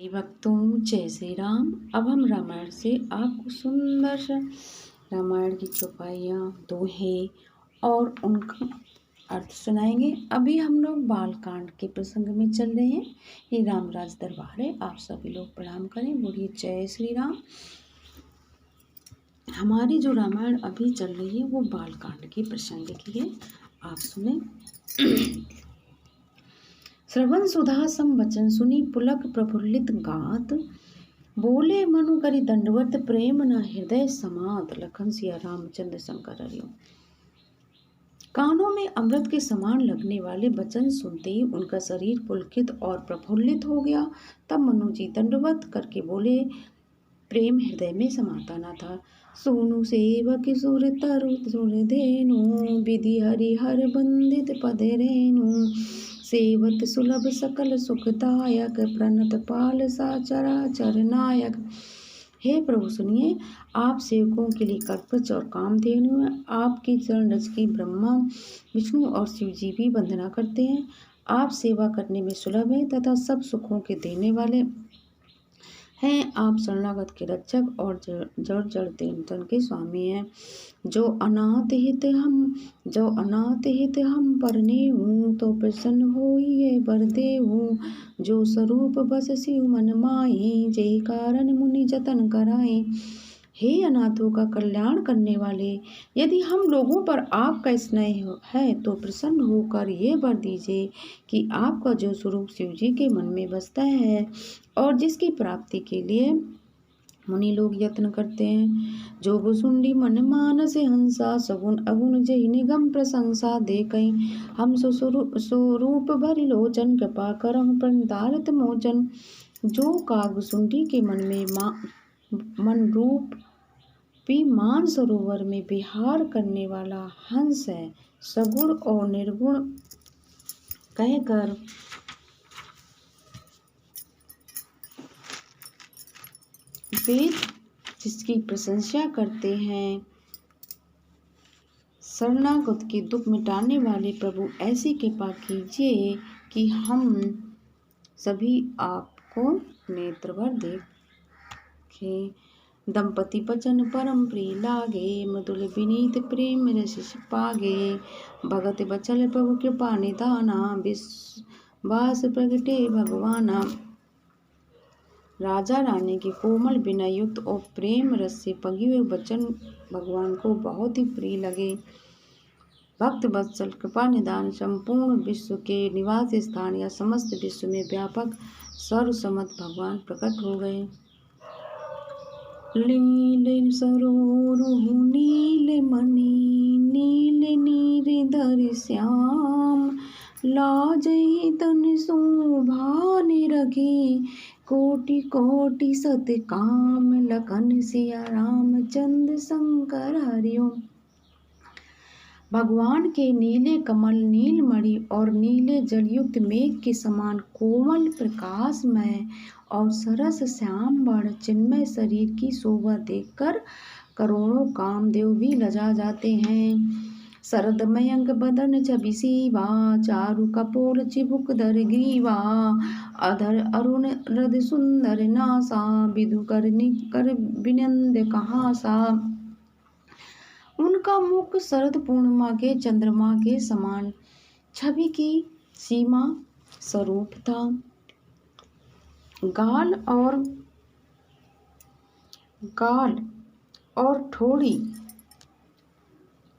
भक्तों जय श्री राम। अब हम रामायण से आपको सुंदर सा रामायण की चौपाइयाँ दोहे और उनका अर्थ सुनाएंगे। अभी हम लोग बालकांड के प्रसंग में चल रहे हैं। ये रामराज दरबार है। आप सभी लोग प्रणाम करें, बोलिए जय श्री राम। हमारी जो रामायण अभी चल रही है वो बालकांड के प्रसंग की है। आप सुने। श्रवण सुधा सम वचन सुनी पुलक प्रफुल्लित गात, बोले मनु करि दंडवत प्रेम न हृदय समात। लखन सिया रामचंद्र शंकर हरिओम। कानों में अमृत के समान लगने वाले वचन सुनते ही उनका शरीर पुलकित और प्रफुल्लित हो गया। तब मनु जी दंडवत करके बोले, प्रेम हृदय में समाता न था। सोनु सेवक सुर तरु सुर धेनु, विधि हरि हर बंदित पद रेनु। सेवत सुलभ सकल सुखदायक, प्रणत पाल सा चराचर नायक। हे प्रभु सुनिए, आप सेवकों के लिए कल्पवृक्ष और कामधेनु है। आपकी चरण रज की ब्रह्मा विष्णु और शिव जी भी वंदना करते हैं। आप सेवा करने में सुलभ हैं तथा सब सुखों के देने वाले हैं। आप शरणागत के रक्षक और जड़ जड़ तन के स्वामी हैं। जो अनाथ हित हम परने हूँ, तो प्रसन्न होइए बर देहु। जो स्वरूप बस शिव मन माहि, जे कारण मुनि जतन कराए। हे अनाथों का कल्याण करने वाले, यदि हम लोगों पर आपका स्नेह है तो प्रसन्न होकर ये वर दीजिए कि आपका जो स्वरूप शिव जी के मन में बसता है और जिसकी प्राप्ति के लिए मुनि लोग यत्न करते हैं। जो भुसुंडी मन मानस हंसा, सगुन अगुण जहि निगम प्रशंसा। दे कहीं हम स्वरूप भरि लोचन, कृपा करहु प्रणतारत मोचन। जो कागभुसुंडी के मन में मन रूप भी मान सरोवर में विहार करने वाला हंस है, सगुण और निर्गुण कहकर वेद जिसकी प्रशंसा करते हैं। शरणागत के दुख मिटाने वाले प्रभु, ऐसी कृपा कीजिए कि हम सभी आपको नेत्र भर देखें। दंपति वचन परम प्रिय लागे, मृदुल विनीत प्रेम रस पागे। भगत बचल प्रभु कृपा निदाना, विश्वास प्रगटे भगवाना। राजा रानी के कोमल विनय युक्त और प्रेम रस से पगे हुए वचन भगवान को बहुत ही प्रिय लगे। भक्त वत्सल कृपा निदान संपूर्ण विश्व के निवास स्थान या समस्त विश्व में व्यापक सर्वसम्मत भगवान प्रकट हो गए। लील सरोरुह नील मणि, नील नीर श्याम। लाजहि तन शोभा निरखी, कोटि कोटि सत काम। लखन सिया रामचंद्र शंकर हरिओम। भगवान के नीले कमल, नीलमणि और नीले जलयुक्त मेघ के समान कोमल प्रकाशमय और सरस श्याम वर्ण चिन्मय शरीर की शोभा देखकर करोड़ों कामदेव भी लजा जाते हैं। शरद मयंक बदन छवि सीवा, चारु कपोल चिबुक धर ग्रीवा। अधर अरुण हृद सुंदर नासा, विधु कर विनंद कहासा। उनका मुख शरद पूर्णिमा के चंद्रमा के समान छवि की सीमा स्वरूप था। गाल और ठोड़ी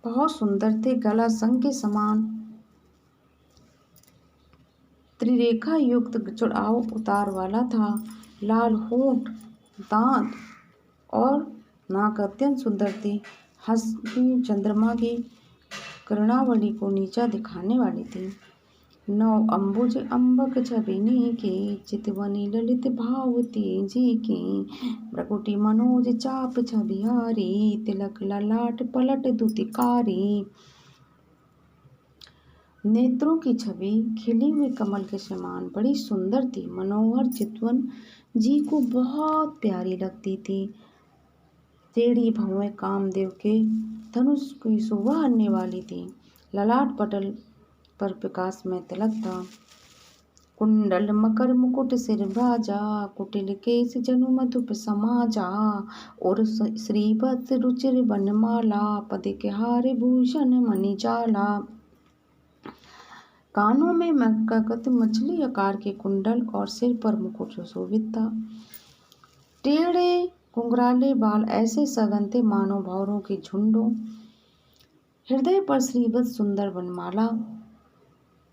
बहुत सुंदर थे। गला शंख के समान त्रिरेखा युक्त चौड़ाव उतार वाला था। लाल होंठ, दांत और नाक अत्यंत सुंदर थी। हंसी चंद्रमा की कर्णावली को नीचा दिखाने वाली थी। नौ अम्बुज अम्बक छबिनी की, चितवनी ललित भाव तेजी की। भ्रकुटी मनोज चाप छबिहारी, तिलक ललाट पलट दुतिकारी। नेत्रों की छवि खिली हुई कमल के समान बड़ी सुंदर थी। मनोहर चितवन जी को बहुत प्यारी लगती थी। टेढ़ी भौहें कामदेव के धनुष की शोभा करने वाली थी। ललाट पटल पर प्रकाश में तिलक था। कुंडल मकर मुकुट सिर भ्राजा, कुटिल केस जनु मधुप समाजा। और श्रीवत्स रुचिर वनमाला, पदिक हार भूषण मणिजाला। कानों में मरकत मछली आकार के कुंडल और सिर पर मुकुट सुशोभित था। टेढ़े घुंघराले बाल ऐसे सघन थे मानो भंवरों के झुंडों। हृदय पर श्रीवत्स सुंदर वनमाला,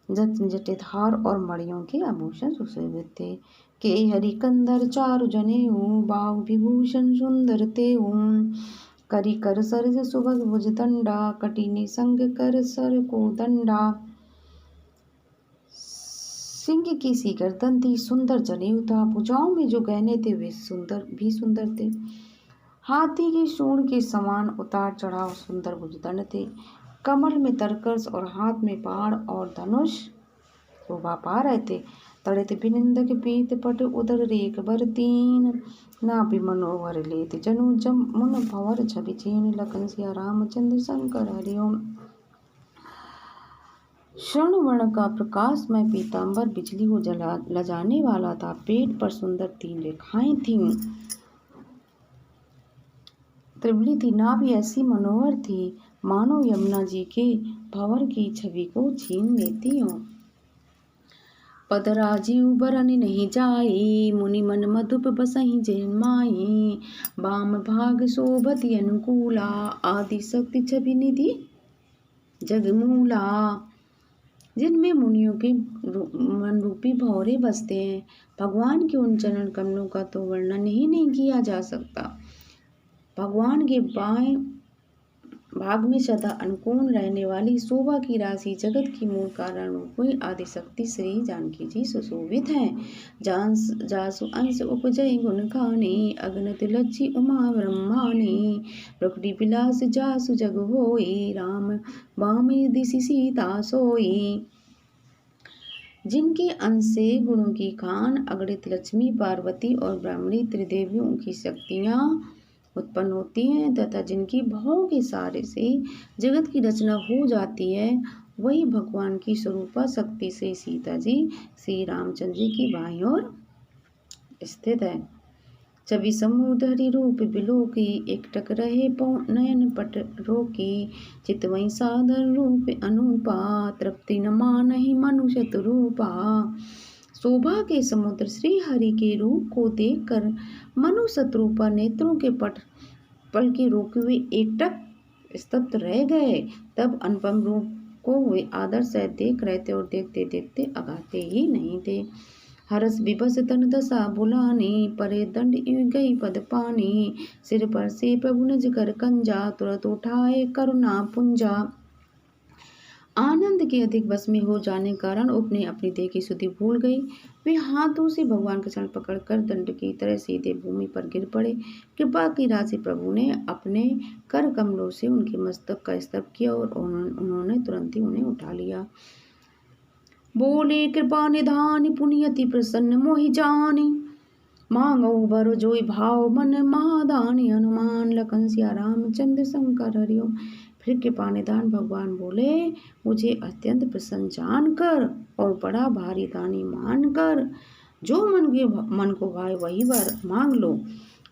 जटित हार और मणियों के आभूषण सुशोभित थे। के हरिकंदर चारु जनेऊ, बाहु विभूषण सुंदर तेऊ। करी कर सरज सुभग भुज दंडा, कटिनी संग कर सर को दंडा। सिंह की सी गर्दन थी, सुंदर जनेऊ था। भुजाओं में जो गहने थे वे सुंदर थे। हाथी की सूंड के समान उतार चढ़ाव सुंदर भुजदंड थे। कमल में तरकस और हाथ में पहाड़ और धनुष शोभा पा रहे थे। तड़ित बिनिंदक पीत पट उदर रेख बर तीन, नाभि मनोहर लेत जनु जम मुन भंवर छवि चीन। लखन सिया रामचंद्र शंकर हरिओम। स्वर्ण वर्ण का प्रकाश में पीताम्बर बिजली को लजाने वाला था। पेट पर सुंदर 3 रेखाएं थीं। त्रिवली थी, नाभि ऐसी मनोहर थी मानो यमुना जी के भंवर की छवि को छीन लेती हो। पद राजीव बरन नहीं जाई, मुनि मन मधुप बसहि जैन माई। वाम भाग शोभति अनुकूला, आदि शक्ति छवि निधि जगमूला। जिनमें मुनियों के मन रूपी भंवरे बसते हैं, भगवान के उन चरण कमलों का तो वर्णन ही नहीं किया जा सकता। भगवान के बाएं भाग में सदा अनुकूल रहने वाली शोभा की राशि, जगत की मूल कारण रूपी आदिशक्ति श्री जानकी जी सुशोभित हैं। जासु अंश उपजय गुण खाने, अगनत लज्जी उमा ब्रह्माने। प्रकृति विलास जासु जग होई, राम बामे दिशि सीता सोई। जिनके अंश से गुणों की खान अगणित लक्ष्मी, पार्वती और ब्राह्मणी त्रिदेवियों की शक्तियाँ उत्पन्न होती हैं, तथा जिनकी भाव के सारे से जगत की रचना हो जाती है, वही भगवान की स्वरूपा शक्ति से सीता जी श्री रामचंद्र जी की बाईं ओर स्थित है। छवि समुद्री रूप बिलोकी, एकटक रहे नयन पट रोकी। चितवई साधर रूप अनुपा, तृप्ति न मानहि मनुष्य रूपा। शोभा के समुद्र श्री हरि के रूप को देखकर मनु शत्रुपा नेत्रों के पल के रोके हुए एकटक स्तब्ध रह गए। तब अनुपम रूप को वे आदर से देख रहे थे और देखते देखते अगाते ही नहीं थे। हरस विभस तन दशा बुलानी, परे दंड गई पद पानी। सिर पर से प्रभु निज कर कंजा, तुरंत उठाए करुणा पुंजा। आनंद के अधिक बस में हो जाने के कारण अपने अपनी देह की शुद्धि भूल गई। वे हाथों से भगवान के चरण पकड़कर दंड की तरह सीधे भूमि पर गिर पड़े। कृपा की राशि प्रभु ने अपने कर कमलों से उनके मस्तक का स्तर्प किया और उन्होंने तुरंत ही उन्हें उठा लिया। बोले कृपा निधानी, पुण्यति प्रसन्न मोहि जानी। मांगो बर जोई भाव, मन महादानी हनुमान। लखन सिया रामचंद्र शंकर हरिओम। फिर कृपा निधान भगवान बोले, मुझे अत्यंत प्रसन्न जानकर और बड़ा भारी दानी मानकर जो मन को भाए वही वर मांग लो।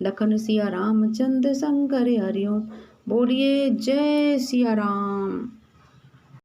लखन सिया रामचंद्र शंकर हरिओम। बोलिए जय सिया राम।